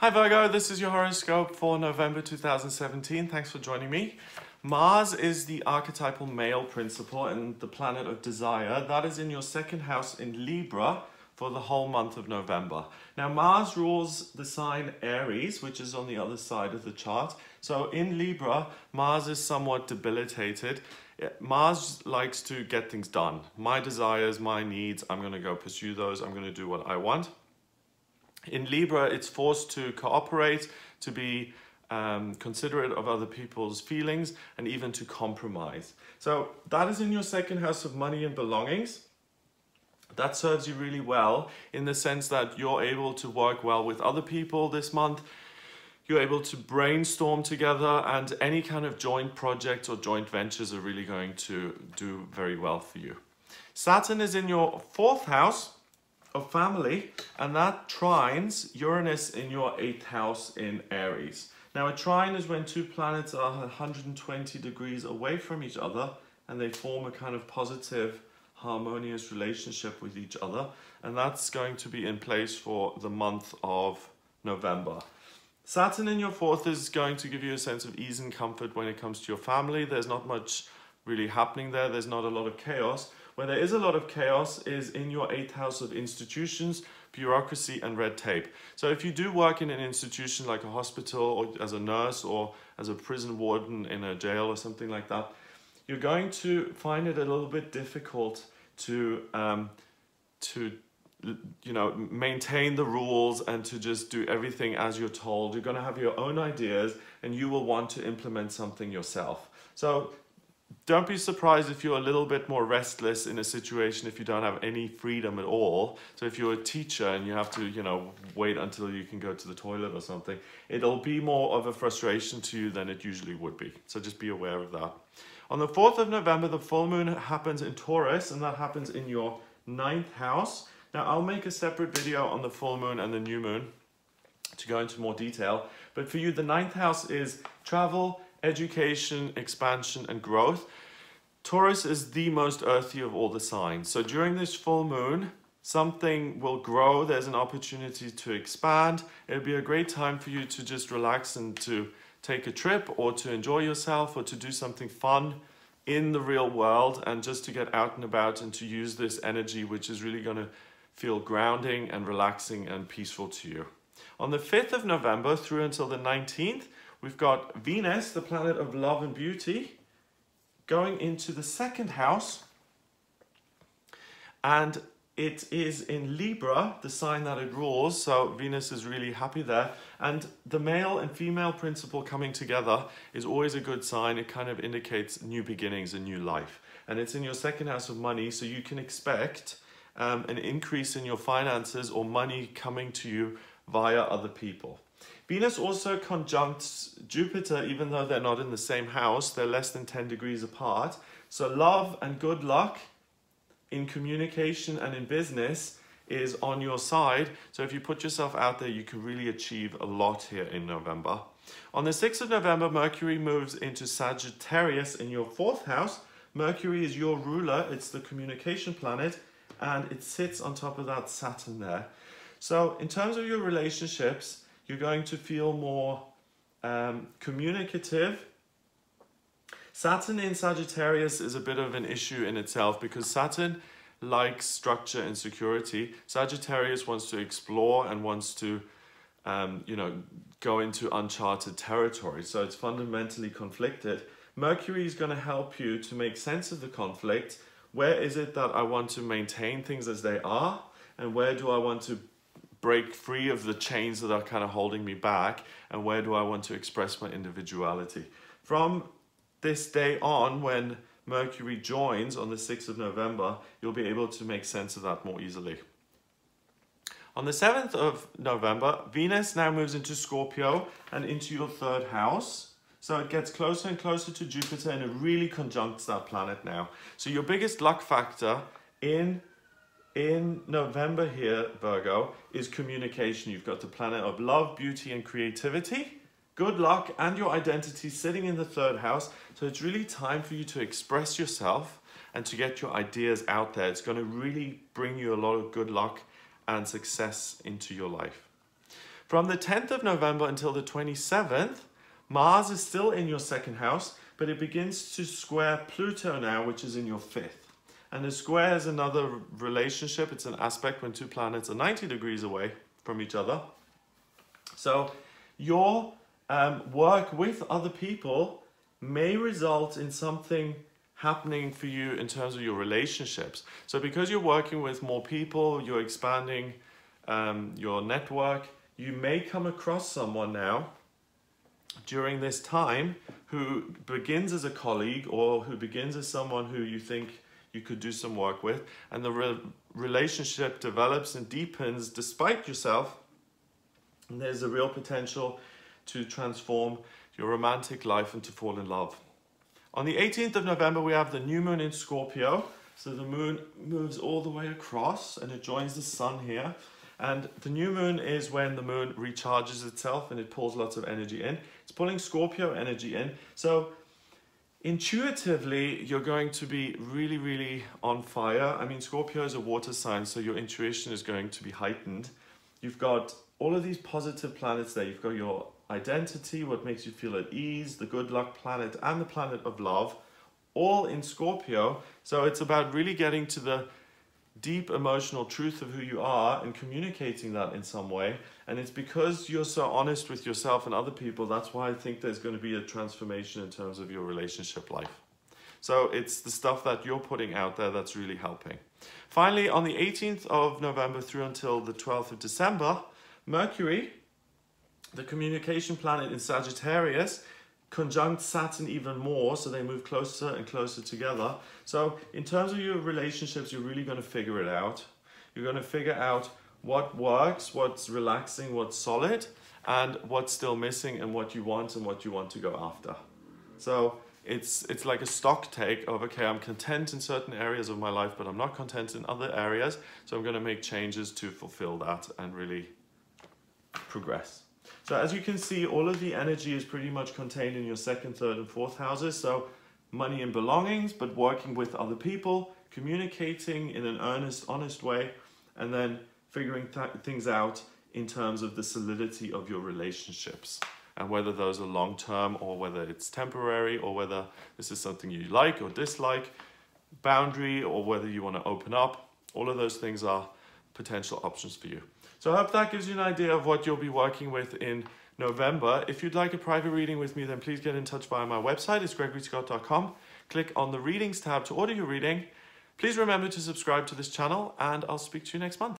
Hi Virgo, this is your horoscope for November 2017. Thanks for joining me. Mars is the archetypal male principle and the planet of desire. That is in your second house in Libra for the whole month of November. Now Mars rules the sign Aries, which is on the other side of the chart. So in Libra, Mars is somewhat debilitated. Mars likes to get things done. My desires, my needs, I'm going to go pursue those. I'm going to do what I want. In Libra, it's forced to cooperate, to be considerate of other people's feelings, and even to compromise. So that is in your second house of money and belongings. That serves you really well in the sense that you're able to work well with other people this month. You're able to brainstorm together, and any kind of joint projects or joint ventures are really going to do very well for you. Saturn is in your fourth house of family, and that trines Uranus in your 8th house in Aries. Now a trine is when two planets are 120 degrees away from each other and they form a kind of positive, harmonious relationship with each other, and that's going to be in place for the month of November. Saturn in your fourth is going to give you a sense of ease and comfort when it comes to your family. There's not much really happening there. There's not a lot of chaos. Where there is a lot of chaos is in your 8th house of institutions, bureaucracy and red tape. So if you do work in an institution like a hospital or as a nurse or as a prison warden in a jail or something like that, you're going to find it a little bit difficult to maintain the rules and to just do everything as you're told. You're going to have your own ideas and you will want to implement something yourself. So don't be surprised if you're a little bit more restless in a situation if you don't have any freedom at all. So if you're a teacher and you have to, wait until you can go to the toilet or something, it'll be more of a frustration to you than it usually would be. So just be aware of that. On the 4th of November, the full moon happens in Taurus, and that happens in your 9th house. Now I'll make a separate video on the full moon and the new moon to go into more detail. But for you, the 9th house is travel, education, expansion and growth. Taurus is the most earthy of all the signs. So during this full moon, something will grow. There's an opportunity to expand. It'll be a great time for you to just relax and to take a trip or to enjoy yourself or to do something fun in the real world and just to get out and about and to use this energy, which is really going to feel grounding and relaxing and peaceful to you. On the 5th of November through until the 19th, we've got Venus, the planet of love and beauty, going into the second house, and it is in Libra, the sign that it rules, so Venus is really happy there. And the male and female principle coming together is always a good sign. It kind of indicates new beginnings, a new life. And it's in your second house of money, so you can expect an increase in your finances or money coming to you via other people. Venus also conjuncts Jupiter, even though they're not in the same house, they're less than 10 degrees apart. So love and good luck in communication and in business is on your side. So if you put yourself out there, you can really achieve a lot here in November. On the 6th of November, Mercury moves into Sagittarius in your 4th house. Mercury is your ruler, it's the communication planet, and it sits on top of that Saturn there. So in terms of your relationships, you're going to feel more communicative. Saturn in Sagittarius is a bit of an issue in itself because Saturn likes structure and security. Sagittarius wants to explore and wants to, go into uncharted territory. So it's fundamentally conflicted. Mercury is going to help you to make sense of the conflict. Where is it that I want to maintain things as they are? And where do I want to break free of the chains that are kind of holding me back, and where do I want to express my individuality? From this day on, when Mercury joins on the 6th of November, you'll be able to make sense of that more easily. On the 7th of November, Venus now moves into Scorpio and into your 3rd house. So it gets closer and closer to Jupiter and it really conjuncts that planet now. So your biggest luck factor in November here, Virgo, is communication. You've got the planet of love, beauty, and creativity, good luck, and your identity sitting in the 3rd house. So it's really time for you to express yourself and to get your ideas out there. It's going to really bring you a lot of good luck and success into your life. From the 10th of November until the 27th, Mars is still in your second house, but it begins to square Pluto now, which is in your fifth. And the square is another relationship. It's an aspect when two planets are 90 degrees away from each other. So your work with other people may result in something happening for you in terms of your relationships. So because you're working with more people, you're expanding your network, you may come across someone now during this time who begins as a colleague or who begins as someone who you think you could do some work with, and the relationship develops and deepens despite yourself, and there's a real potential to transform your romantic life and to fall in love. On the 18th of November, we have the new moon in Scorpio. So the moon moves all the way across and it joins the sun here. And the new moon is when the moon recharges itself and it pulls lots of energy in. It's pulling Scorpio energy in. So intuitively, you're going to be really, really on fire. I mean, Scorpio is a water sign, so your intuition is going to be heightened. You've got all of these positive planets there. You've got your identity, what makes you feel at ease, the good luck planet, and the planet of love, all in Scorpio. So it's about really getting to the deep emotional truth of who you are and communicating that in some way. And it's because you're so honest with yourself and other people, that's why I think there's going to be a transformation in terms of your relationship life. So it's the stuff that you're putting out there that's really helping. Finally, on the 18th of November through until the 12th of December, Mercury, the communication planet in Sagittarius, conjunct Saturn even more, so they move closer and closer together. So in terms of your relationships, you're really going to figure it out. You're going to figure out what works, what's relaxing, what's solid, and what's still missing, and what you want to go after. So it's like a stock take of, okay, I'm content in certain areas of my life, but I'm not content in other areas. So I'm going to make changes to fulfill that and really progress. So as you can see, all of the energy is pretty much contained in your second, third, and fourth houses. So money and belongings, but working with other people, communicating in an earnest, honest way, and then figuring things out in terms of the solidity of your relationships and whether those are long-term or whether it's temporary or whether this is something you like or dislike, boundary, or whether you want to open up. All of those things are potential options for you. So I hope that gives you an idea of what you'll be working with in November. If you'd like a private reading with me, then please get in touch via my website. It's gregoryscott.com. Click on the readings tab to order your reading. Please remember to subscribe to this channel, and I'll speak to you next month.